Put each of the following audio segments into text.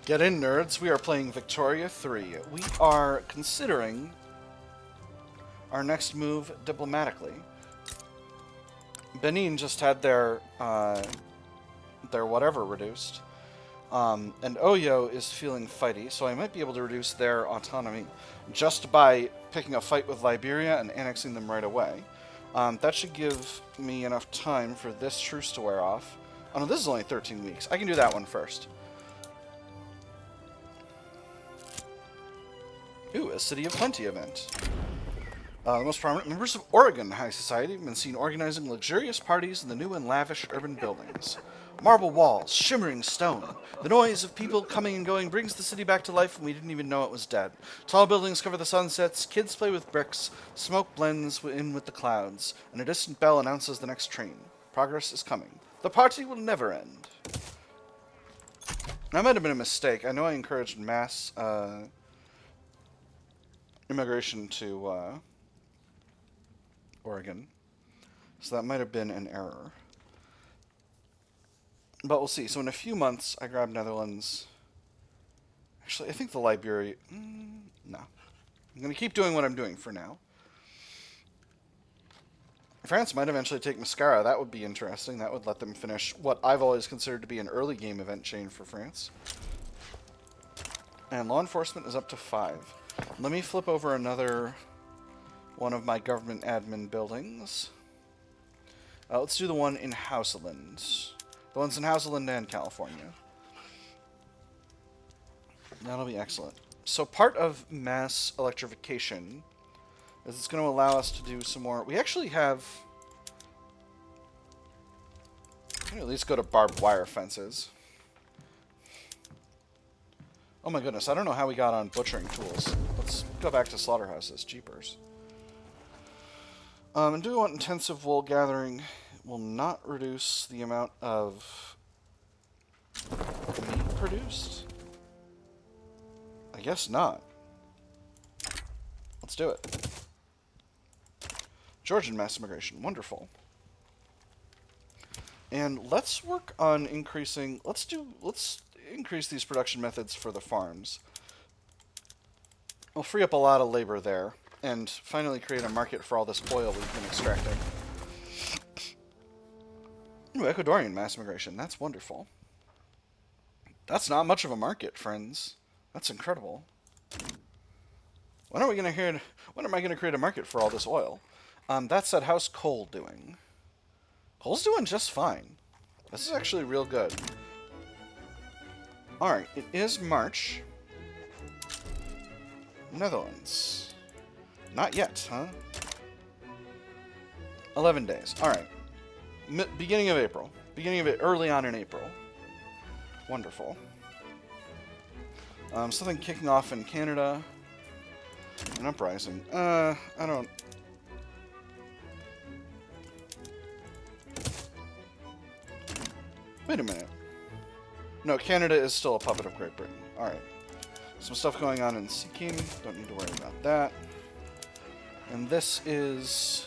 Get in, nerds. We are playing Victoria 3. We are considering our next move diplomatically. Benin just had their whatever reduced. And Oyo is feeling fighty, so I might be able to reduce their autonomy just by picking a fight with Liberia and annexing them right away. That should give me enough time for this truce to wear off. Oh no, this is only 13 weeks. I can do that one first. Ooh, a City of Plenty event. The most prominent members of Oregon High Society have been seen organizing luxurious parties in the new and lavish urban buildings. Marble walls, shimmering stone. The noise of people coming and going brings the city back to life when we didn't even know it was dead. Tall buildings cover the sunsets, kids play with bricks, smoke blends in with the clouds, and a distant bell announces the next train. Progress is coming. The party will never end. That might have been a mistake. I know I encouraged mass immigration to Oregon, so that might have been an error. But we'll see. So in a few months, I grab Netherlands. Actually, I think the Liberia... no. I'm going to keep doing what I'm doing for now. France might eventually take Mascara. That would be interesting. That would let them finish what I've always considered to be an early game event chain for France. And law enforcement is up to 5. Let me flip over another one of my government admin buildings. Let's do the one in Houseland. The ones in Houseland and California. That'll be excellent. So part of mass electrification is it's going to allow us to do some more... We actually have... I can at least go to barbed wire fences. Oh my goodness, I don't know how we got on butchering tools. Let's go back to slaughterhouses. Jeepers. And do we want intensive wool gathering? It will not reduce the amount of meat produced? I guess not. Let's do it. Georgian mass immigration. Wonderful. And let's work on increasing... Let's increase these production methods for the farms. We'll free up a lot of labor there, and finally create a market for all this oil we've been extracting. Ooh, Ecuadorian mass immigration. That's wonderful. That's not much of a market, friends. That's incredible. When am I going to create a market for all this oil? That said, how's coal doing? Coal's doing just fine. This is actually real good. Alright, it is March. Netherlands. Not yet, huh? 11 days. Alright. Beginning of April. Early on in April. Wonderful. Something kicking off in Canada. An uprising. I don't... Wait a minute. No, Canada is still a puppet of Great Britain. Alright. Some stuff going on in Sikkim. Don't need to worry about that. And this is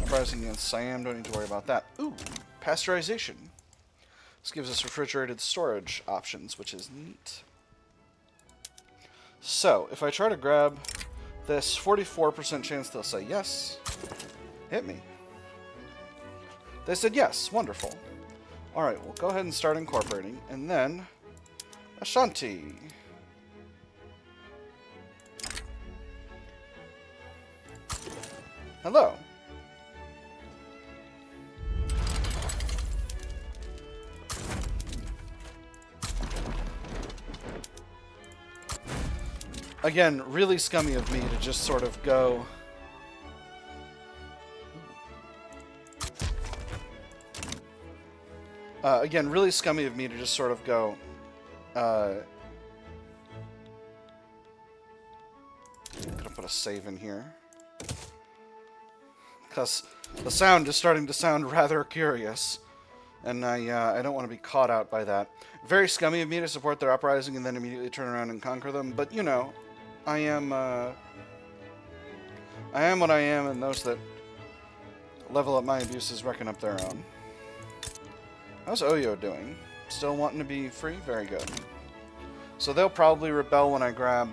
uprising against Siam. Don't need to worry about that. Ooh, pasteurization. This gives us refrigerated storage options, which is neat. So, if I try to grab this, 44% chance they'll say yes. Hit me. They said yes. Wonderful. Alright, we'll go ahead and start incorporating. And then, Ashanti. Hello. Again, really scummy of me to just sort of go... again, really scummy of me to just sort of go... I'm gonna put a save in here. Because the sound is starting to sound rather curious. And I don't want to be caught out by that. Very scummy of me to support their uprising and then immediately turn around and conquer them. But, you know, I am what I am, and those that level up my abuses reckon up their own. How's Oyo doing? Still wanting to be free? Very good. So they'll probably rebel when I grab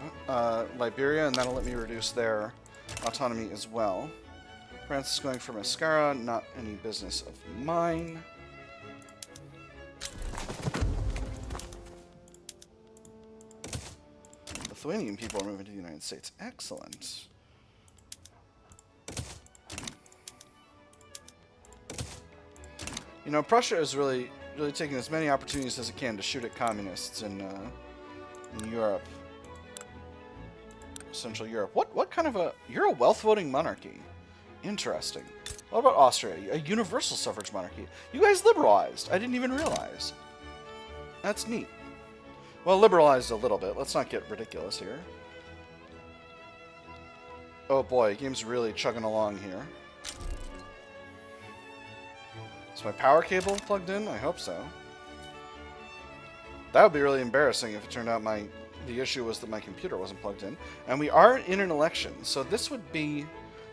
Liberia, and that'll let me reduce their autonomy as well. France is going for mascara, not any business of mine. Lithuanian people are moving to the United States. Excellent. You know, Prussia is really taking as many opportunities as it can to shoot at communists in Europe. Central Europe. What kind of a... You're a wealth-voting monarchy. Interesting. What about Austria? A universal suffrage monarchy. You guys liberalized. I didn't even realize. That's neat. Well, liberalized a little bit. Let's not get ridiculous here. Oh boy, game's really chugging along here. Is my power cable plugged in? I hope so. That would be really embarrassing if it turned out the issue was that my computer wasn't plugged in. And we are in an election, so this would be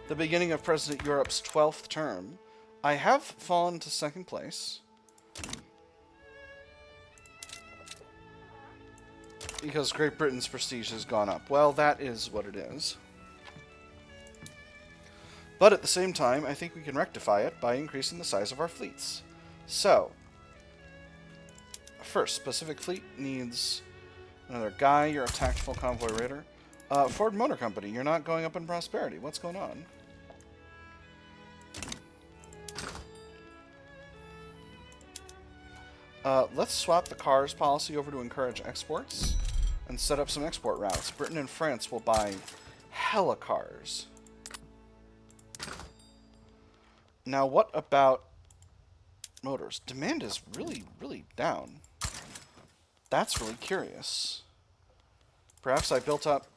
the beginning of President Europe's 12th term. I have fallen to second place. Because Great Britain's prestige has gone up. Well, that is what it is. But at the same time, I think we can rectify it by increasing the size of our fleets. So, first, Pacific Fleet needs another guy. You're a tactical convoy raider. Ford Motor Company, you're not going up in prosperity. What's going on? Let's swap the cars policy over to encourage exports and set up some export routes. Britain and France will buy hella cars. Now, what about motors? Demand is really, really down. That's really curious. Perhaps I built up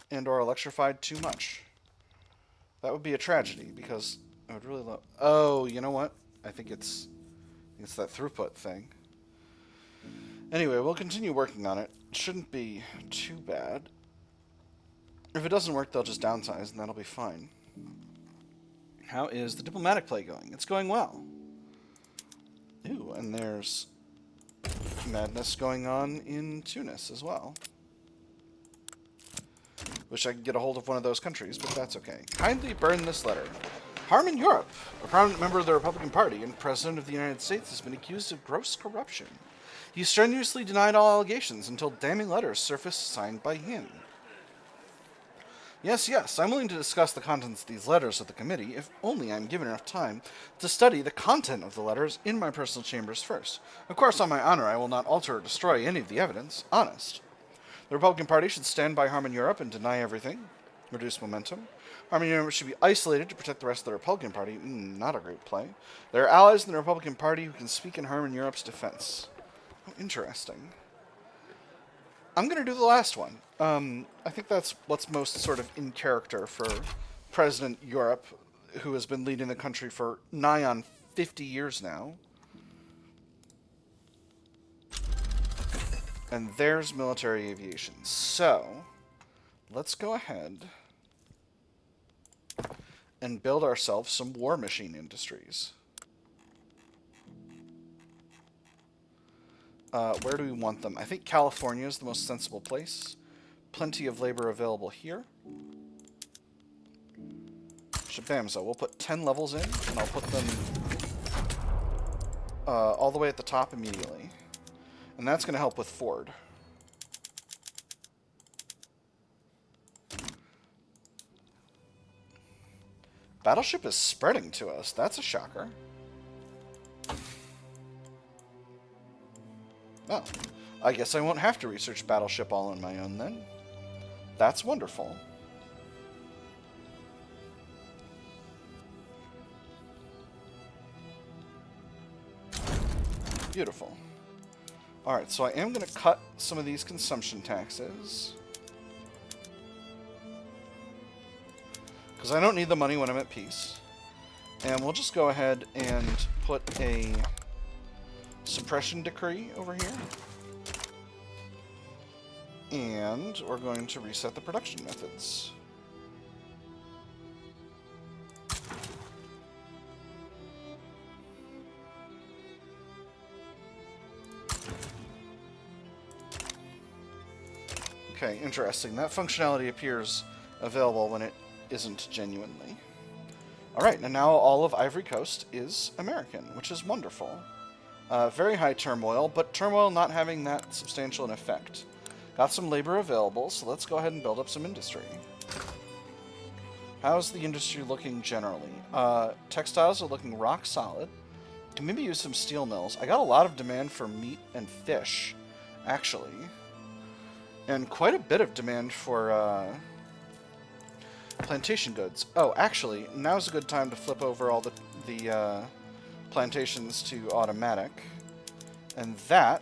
and/or electrified too much. That would be a tragedy because I would really love... Oh, you know what? I think it's that throughput thing. Anyway, we'll continue working on it. Shouldn't be too bad. If it doesn't work, they'll just downsize, and that'll be fine. How is the diplomatic play going? It's going well. Ooh, and there's madness going on in Tunis as well. Wish I could get a hold of one of those countries, but that's okay. Kindly burn this letter. Harmon Europe, a prominent member of the Republican Party and President of the United States, has been accused of gross corruption. He strenuously denied all allegations until damning letters surfaced signed by him. Yes, I'm willing to discuss the contents of these letters with the committee, if only I'm given enough time to study the content of the letters in my personal chambers first. Of course, on my honor, I will not alter or destroy any of the evidence. Honest. The Republican Party should stand by Harmon Europe and deny everything. Reduce momentum. Harmon Europe should be isolated to protect the rest of the Republican Party. Not a great play. There are allies in the Republican Party who can speak in Harmon Europe's defense. Oh, interesting. I'm going to do the last one. I think that's what's most sort of in character for President Europe, who has been leading the country for nigh on 50 years now. And there's military aviation. So, let's go ahead and build ourselves some war machine industries. Where do we want them? I think California is the most sensible place. Plenty of labor available here. Shabamza. We'll put 10 levels in, and I'll put them all the way at the top immediately. And that's going to help with Ford. Battleship is spreading to us. That's a shocker. Well, I guess I won't have to research Battleship all on my own then. That's wonderful. Beautiful. Alright, so I am going to cut some of these consumption taxes. Because I don't need the money when I'm at peace. And we'll just go ahead and put a suppression decree over here. And we're going to reset the production methods. Okay, interesting. That functionality appears available when it isn't genuinely. Alright, and now all of Ivory Coast is American, which is wonderful. Very high turmoil, but turmoil not having that substantial an effect. Got some labor available, so let's go ahead and build up some industry. How's the industry looking generally? Textiles are looking rock solid. Can maybe use some steel mills. I got a lot of demand for meat and fish, actually. And quite a bit of demand for plantation goods. Oh, actually, now's a good time to flip over all the plantations to automatic. And that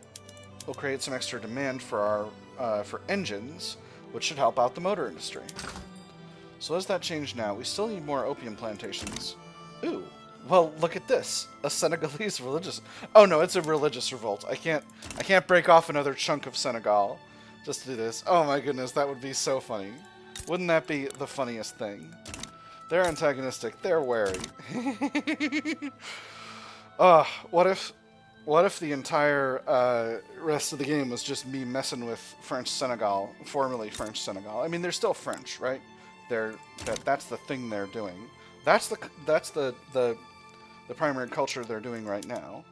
will create some extra demand for our for engines, which should help out the motor industry. So as that change now, we still need more opium plantations. Ooh, well, look at this. A Senegalese religious... Oh no, it's a religious revolt. I can't break off another chunk of Senegal just to do this. Oh my goodness, that would be so funny. Wouldn't that be the funniest thing? They're antagonistic. They're wary. What if the entire rest of the game was just me messing with French Senegal, formerly French Senegal? I mean, they're still French, right? That's the thing they're doing. That's the primary culture they're doing right now.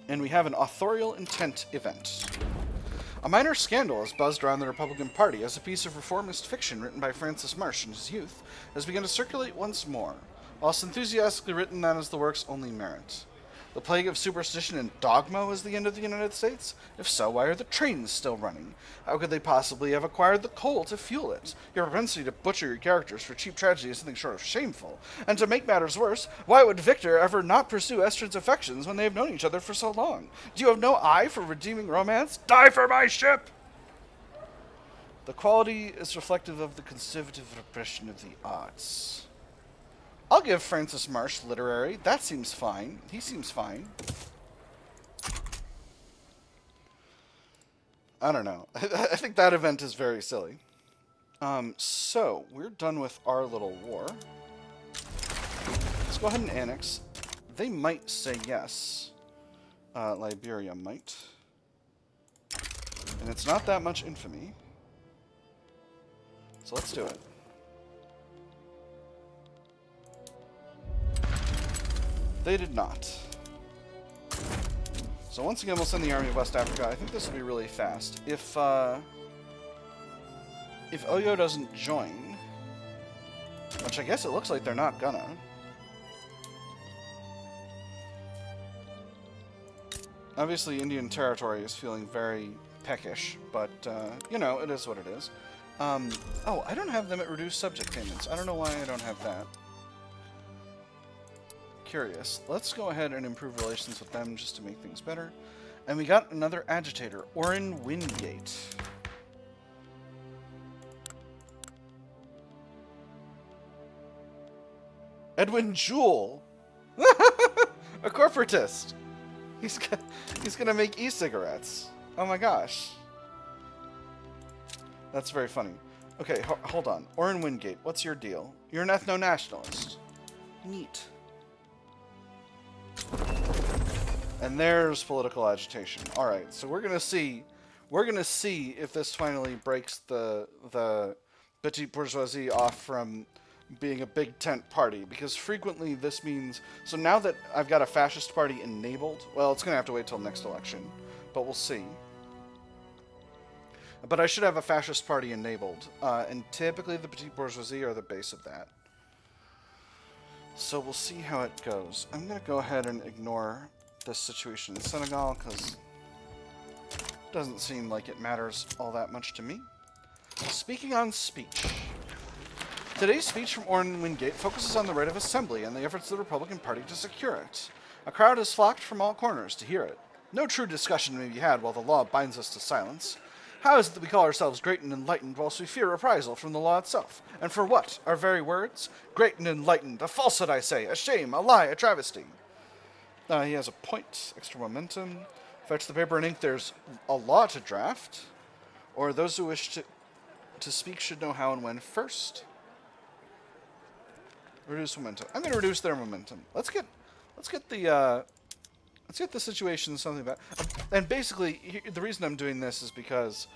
And we have an authorial intent event. A minor scandal has buzzed around the Republican Party as a piece of reformist fiction written by Francis Marsh in his youth has begun to circulate once more, whilst enthusiastically written that as the work's only merit. The plague of superstition and dogma was the end of the United States? If so, why are the trains still running? How could they possibly have acquired the coal to fuel it? Your propensity to butcher your characters for cheap tragedy is something short of shameful. And to make matters worse, why would Victor ever not pursue Estrid's affections when they have known each other for so long? Do you have no eye for redeeming romance? Die for my ship! The quality is reflective of the conservative repression of the arts. I'll give Francis Marsh literary. That seems fine. He seems fine. I don't know. I think that event is very silly. So, we're done with our little war. Let's go ahead and annex. They might say yes. Liberia might. And it's not that much infamy. So let's do it. They did not. So once again, we'll send the Army of West Africa. I think this will be really fast. If Oyo doesn't join, which I guess it looks like they're not gonna. Obviously, Indian territory is feeling very peckish, but, you know, it is what it is. Oh, I don't have them at reduced subject payments. I don't know why I don't have that. Curious. Let's go ahead and improve relations with them just to make things better. And we got another agitator, Orrin Wingate. Edwin Jewell, a corporatist. He's gonna make e-cigarettes. Oh my gosh, that's very funny. Okay, hold on, Orrin Wingate. What's your deal? You're an ethno-nationalist. Neat. And there's political agitation. All right, so we're gonna see if this finally breaks the petite bourgeoisie off from being a big tent party, because frequently this means, so now that I've got a fascist party enabled, well, it's gonna have to wait till next election, but we'll see. But I should have a fascist party enabled, and typically the petite bourgeoisie are the base of that. So we'll see how it goes. I'm gonna go ahead and ignore this situation in Senegal, because it doesn't seem like it matters all that much to me. Speaking on speech. Today's speech from Orrin Wingate focuses on the right of assembly and the efforts of the Republican Party to secure it. A crowd has flocked from all corners to hear it. No true discussion may be had while the law binds us to silence. How is it that we call ourselves great and enlightened whilst we fear reprisal from the law itself? And for what? Our very words? Great and enlightened, a falsehood, I say, a shame, a lie, a travesty. He has a point, extra momentum. Fetch the paper and ink, there's a law to draft. Or those who wish to speak should know how and when first. Reduce momentum. I'm going to reduce their momentum. Let's get the Let's get the situation something about. And basically, the reason I'm doing this is because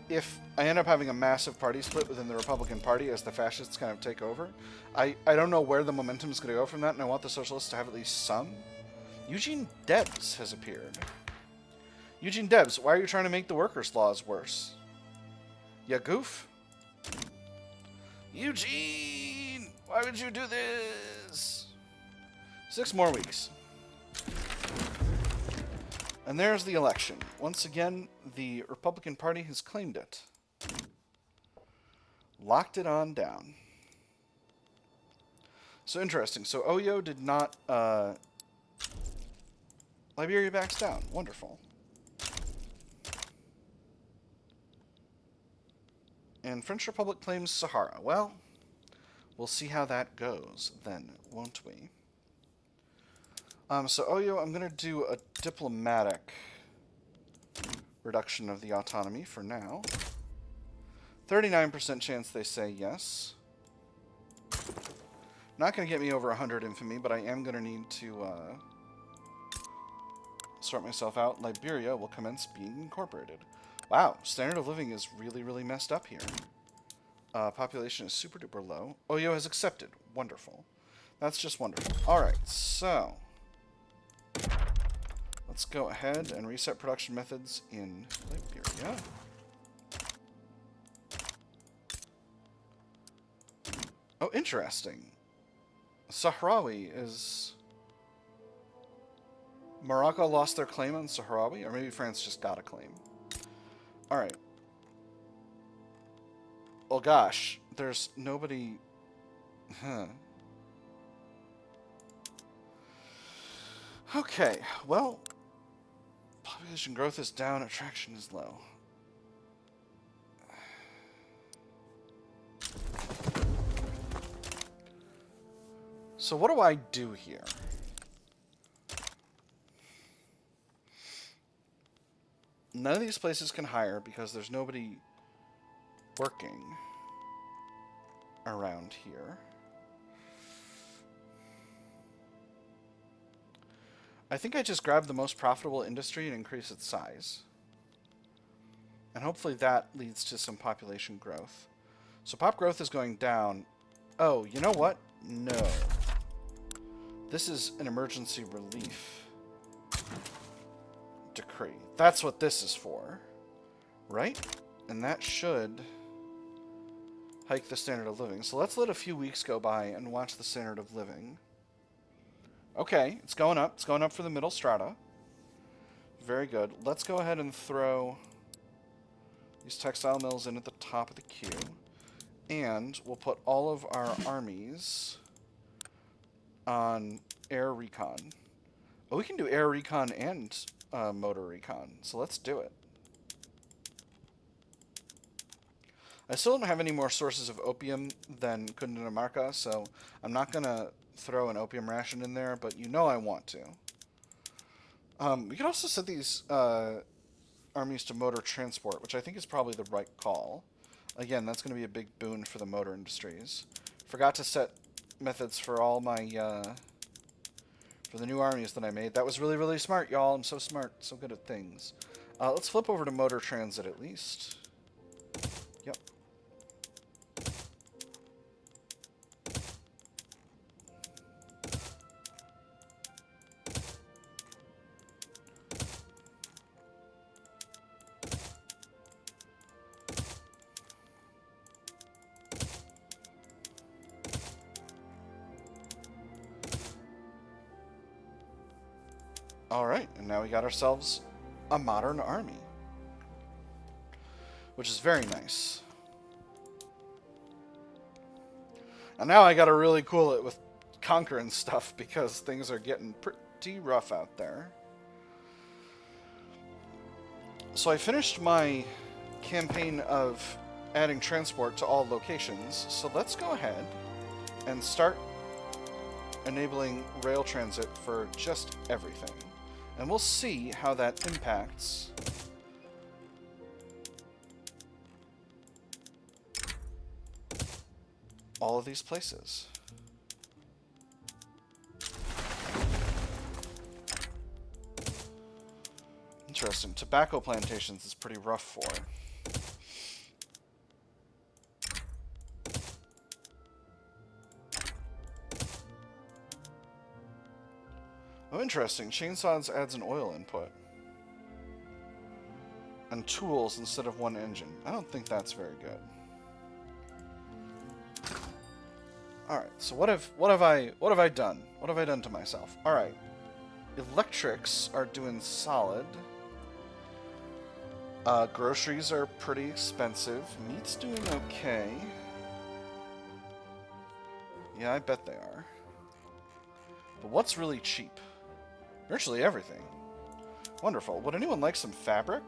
if I end up having a massive party split within the Republican Party as the fascists kind of take over, I don't know where the momentum is going to go from that, and I want the socialists to have at least some. Eugene Debs has appeared. Eugene Debs, why are you trying to make the workers' laws worse? Ya goof? Eugene! Why would you do this? 6 more weeks. And there's the election. Once again, the Republican Party has claimed it. Locked it on down. So interesting. So Oyo did not... Liberia backs down. Wonderful. And French Republic claims Sahara. Well, we'll see how that goes then, won't we? So Oyo, I'm going to do a diplomatic reduction of the autonomy for now. 39% chance they say yes. Not going to get me over 100 infamy, but I am going to need to sort myself out. Liberia will commence being incorporated. Wow, standard of living is really, really messed up here. Population is super duper low. Oyo has accepted. Wonderful. That's just wonderful. Alright, so... let's go ahead and reset production methods in Liberia. Oh, interesting. Sahrawi is... Morocco lost their claim on Sahrawi? Or maybe France just got a claim. Alright. Oh gosh, there's nobody... Huh. Okay, well... population growth is down, attraction is low. So what do I do here? None of these places can hire because there's nobody working around here. I think I just grab the most profitable industry and increase its size. And hopefully that leads to some population growth. So pop growth is going down. Oh, you know what? No. This is an emergency relief decree. That's what this is for. Right? And that should hike the standard of living. So let's let a few weeks go by and watch the standard of living. Okay, it's going up. It's going up for the middle strata. Very good. Let's go ahead and throw these textile mills in at the top of the queue. And we'll put all of our armies on air recon. Oh, we can do air recon and motor recon. So let's do it. I still don't have any more sources of opium than Cundinamarca, so I'm not going to throw an opium ration in there, but you know I want to. We could also set these armies to motor transport, which I think is probably the right call. Again, that's going to be a big boon for the motor industries. Forgot to set methods for all my, for the new armies that I made. That was really, really smart, y'all. I'm so smart, so good at things. Let's flip over to motor transit at least. Yep. Alright, and now we got ourselves a modern army. Which is very nice. And now I gotta really cool it with conquering stuff because things are getting pretty rough out there. So I finished my campaign of adding transport to all locations, so let's go ahead and start enabling rail transit for just everything. And we'll see how that impacts all of these places. Interesting. Tobacco plantations is pretty rough for. Oh, interesting. Chainsaws adds an oil input. And tools instead of one engine. I don't think that's very good. Alright, so what have I done? What have I done to myself? Alright. Electrics are doing solid. Groceries are pretty expensive. Meat's doing okay. Yeah, I bet they are. But what's really cheap? Virtually everything. Wonderful. Would anyone like some fabric?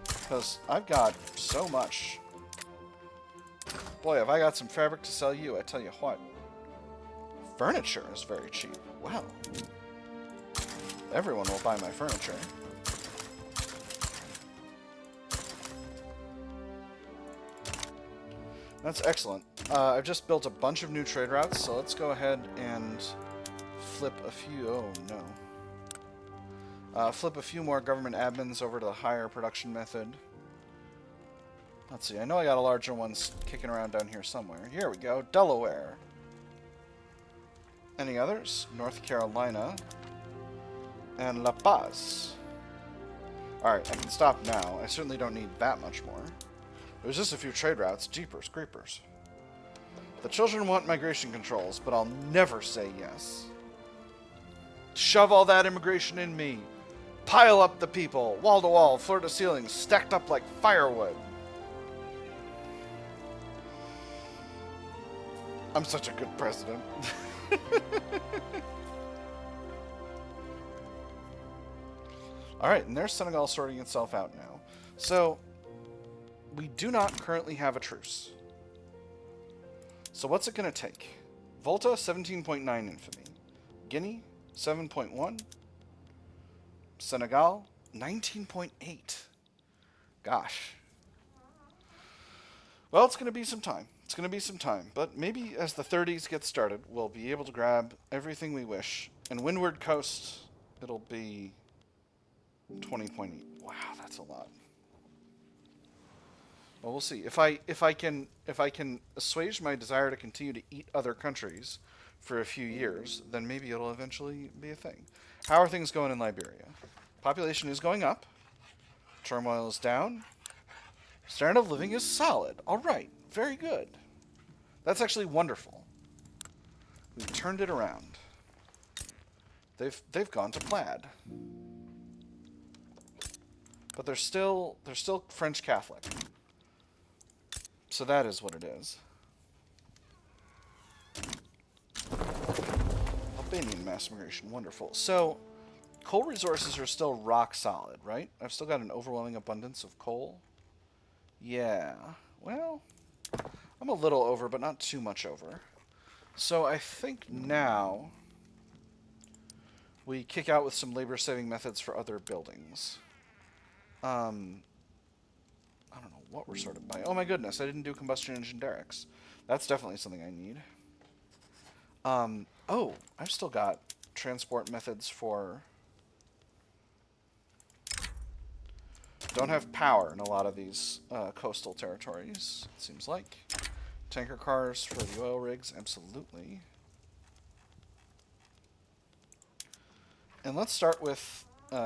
Because I've got so much. Boy, have I got some fabric to sell you, I tell you what. Furniture is very cheap. Wow. Everyone will buy my furniture. That's excellent. I've just built a bunch of new trade routes, so let's go ahead and flip a few... Oh, no. Flip a few more government admins over to the higher production method. Let's see, I know I got a larger one kicking around down here somewhere. Here we go, Delaware. Any others? North Carolina. And La Paz. Alright, I can stop now. I certainly don't need that much more. There's just a few trade routes. Jeepers creepers. The children want migration controls, but I'll never say yes. Shove all that immigration in me. Pile up the people, wall to wall, floor to ceiling, stacked up like firewood. I'm such a good president. Alright, and there's Senegal sorting itself out now. So, we do not currently have a truce. So what's it going to take? Volta, 17.9 infamy. Guinea, 7.1. Senegal, 19.8. Gosh. Well, it's going to be some time. It's going to be some time. But maybe as the 30s get started, we'll be able to grab everything we wish. And Windward Coast, it'll be 20.8. Wow, that's a lot. Well, we'll see. If I can assuage my desire to continue to eat other countries for a few years, then maybe it'll eventually be a thing. How are things going in Liberia? Population is going up. Turmoil is down. Standard of living is solid. All right, very good. That's actually wonderful. We've turned it around. They've gone to plaid. But they're still French Catholic. So that is what it is. Albanian mass immigration, wonderful. So, coal resources are still rock solid, right? I've still got an overwhelming abundance of coal. Yeah, well, I'm a little over, but not too much over. So I think now we kick out with some labor-saving methods for other buildings. I don't know what we're sorted by. Oh my goodness, I didn't do combustion engine derricks. That's definitely something I need. Oh, I've still got transport methods for... Don't have power in a lot of these coastal territories, it seems like. Tanker cars for the oil rigs, absolutely. And let's start with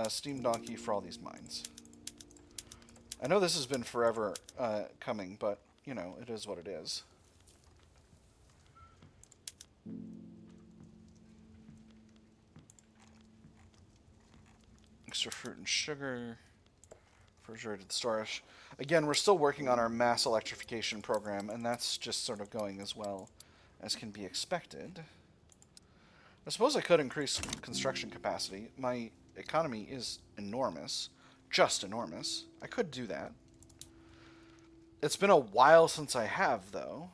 Steam Donkey for all these mines. I know this has been forever coming, but, you know, it is what it is. Extra fruit and sugar. Refrigerated storage. Again, we're still working on our mass electrification program, and that's just sort of going as well as can be expected. I suppose I could increase construction capacity. My economy is enormous. Just enormous. I could do that. It's been a while since I have, though.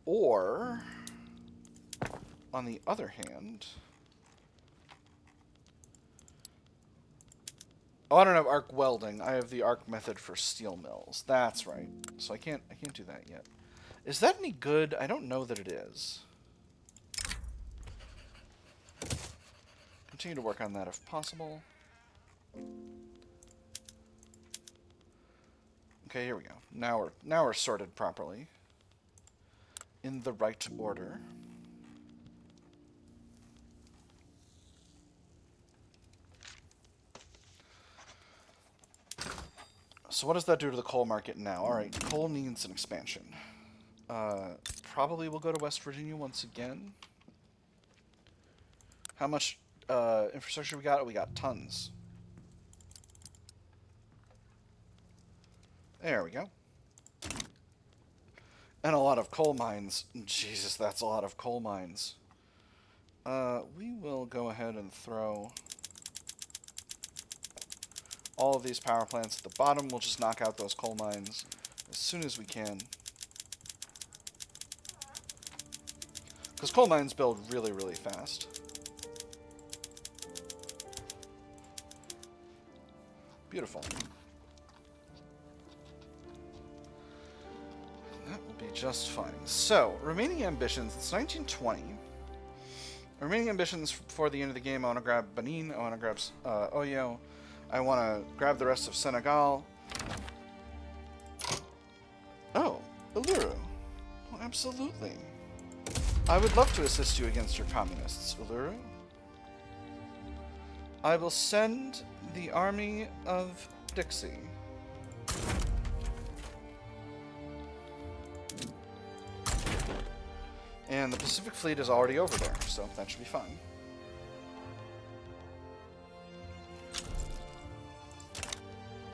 Or, on the other hand... Oh, I don't have arc welding. I have the arc method for steel mills. That's right. So I can't do that yet. Is that any good? I don't know that it is. Continue to work on that if possible. Okay, here we go. Now we're sorted properly. In the right order. So what does that do to the coal market now? Alright, coal needs an expansion. Probably we'll go to West Virginia once again. How much infrastructure we got? We got tons. There we go. And a lot of coal mines. Jesus, that's a lot of coal mines. We will go ahead and throw all of these power plants at the bottom. We'll just knock out those coal mines as soon as we can. Because coal mines build really, really fast. Beautiful. That will be just fine. So, remaining ambitions. It's 1920. Remaining ambitions for the end of the game. I want to grab Benin. I want to grab Oyo. I want to grab the rest of Senegal. Oh, Uluru. Oh, absolutely. I would love to assist you against your communists, Uluru. I will send the army of Dixie. And the Pacific Fleet is already over there, so that should be fine.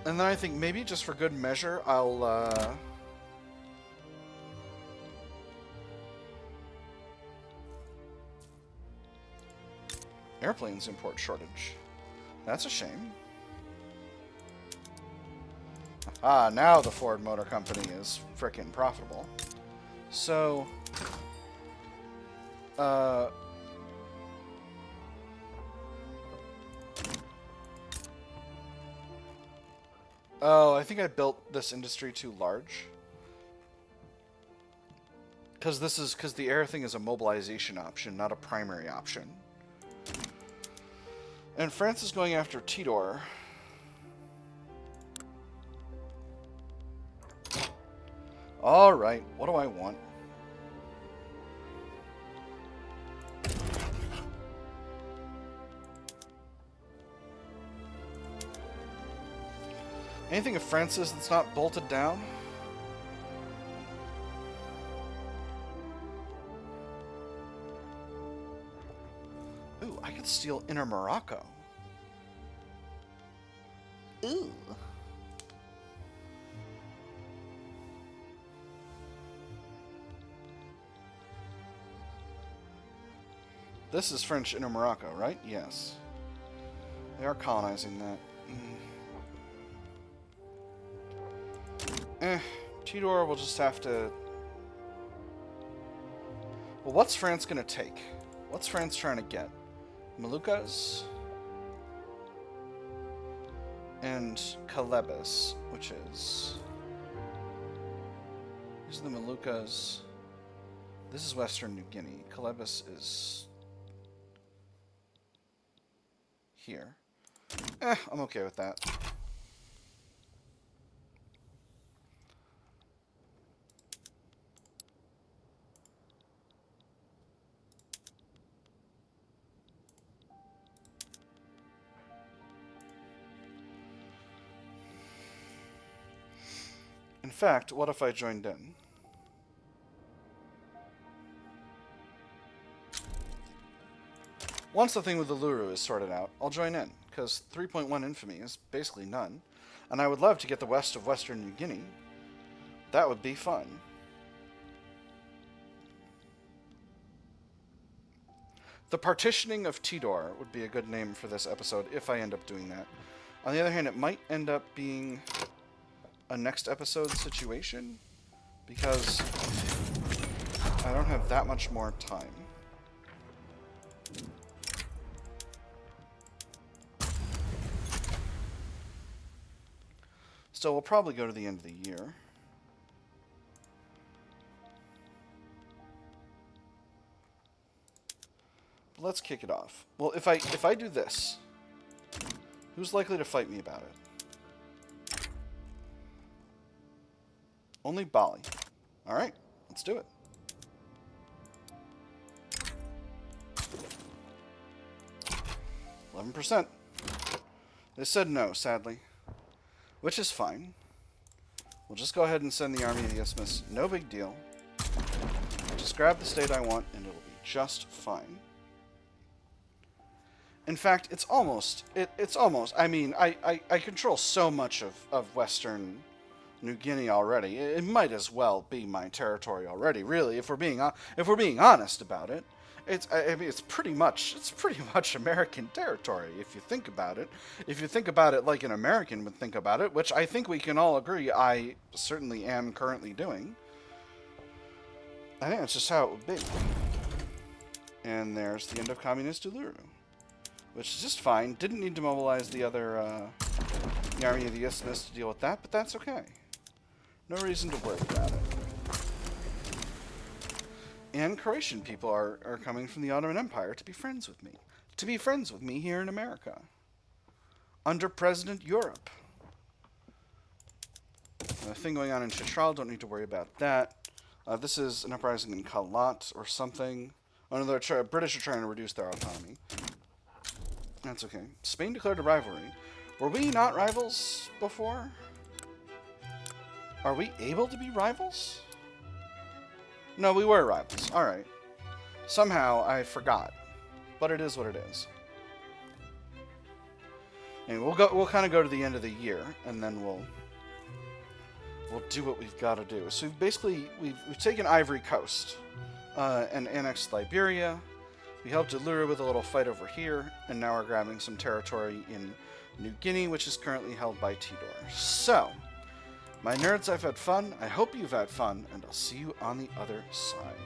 And then I think maybe just for good measure, I'll airplanes import shortage. That's a shame. Ah, now the Ford Motor Company is frickin' profitable. So, oh, I think I built this industry too large. Because the air thing is a mobilization option, not a primary option. And France is going after Tidore. Alright, what do I want? Anything of France's that's not bolted down? Ooh, I could steal Inner Morocco. Ooh. This is French Inner Morocco, right? Yes. They are colonizing that. Tidore will just have to... Well, what's France gonna take? What's France trying to get? Moluccas? And Celebes, which is... These are the Moluccas. This is Western New Guinea. Celebes is... here. I'm okay with that. In fact, what if I joined in? Once the thing with the Uluru is sorted out, I'll join in, because 3.1 infamy is basically none, and I would love to get the west of Western New Guinea. That would be fun. The partitioning of Tidore would be a good name for this episode if I end up doing that. On the other hand, it might end up being a next episode situation, because I don't have that much more time. Still, we'll probably go to the end of the year. But let's kick it off. Well, if I do this, Who's likely to fight me about it? Only Bali. Alright, let's do it. %. They said no, sadly. Which is fine. We'll just go ahead and send the Army of the Isthmus. No big deal. Just grab the state I want, and it'll be just fine. In fact, it's almost... I mean, I control so much of Western New Guinea already. It might as well be my territory already, really, if we're being honest about it. I mean, it's pretty much American territory if you think about it. If you think about it like an American would think about it, which I think we can all agree I certainly am currently doing. I think that's just how it would be. And there's the end of Communist Uluru, which is just fine. Didn't need to mobilize the other the Army of the Isthmus to deal with that, but that's okay. No reason to worry about it. And Croatian people are coming from the Ottoman Empire to be friends with me. To be friends with me here in America. Under President Europe. A thing going on in Chitral, don't need to worry about that. This is an uprising in Kalat or something. Oh no, the British are trying to reduce their autonomy. That's okay. Spain declared a rivalry. Were we not rivals before? Are we able to be rivals? No, we were rivals. Alright. Somehow I forgot. But it is what it is. And we'll kind of go to the end of the year, and then we'll do what we've got to do. So we've taken Ivory Coast and annexed Liberia. We helped Uluru with a little fight over here, and now we're grabbing some territory in New Guinea, which is currently held by Tidore. So, my nerds, I've had fun. I hope you've had fun, and I'll see you on the other side.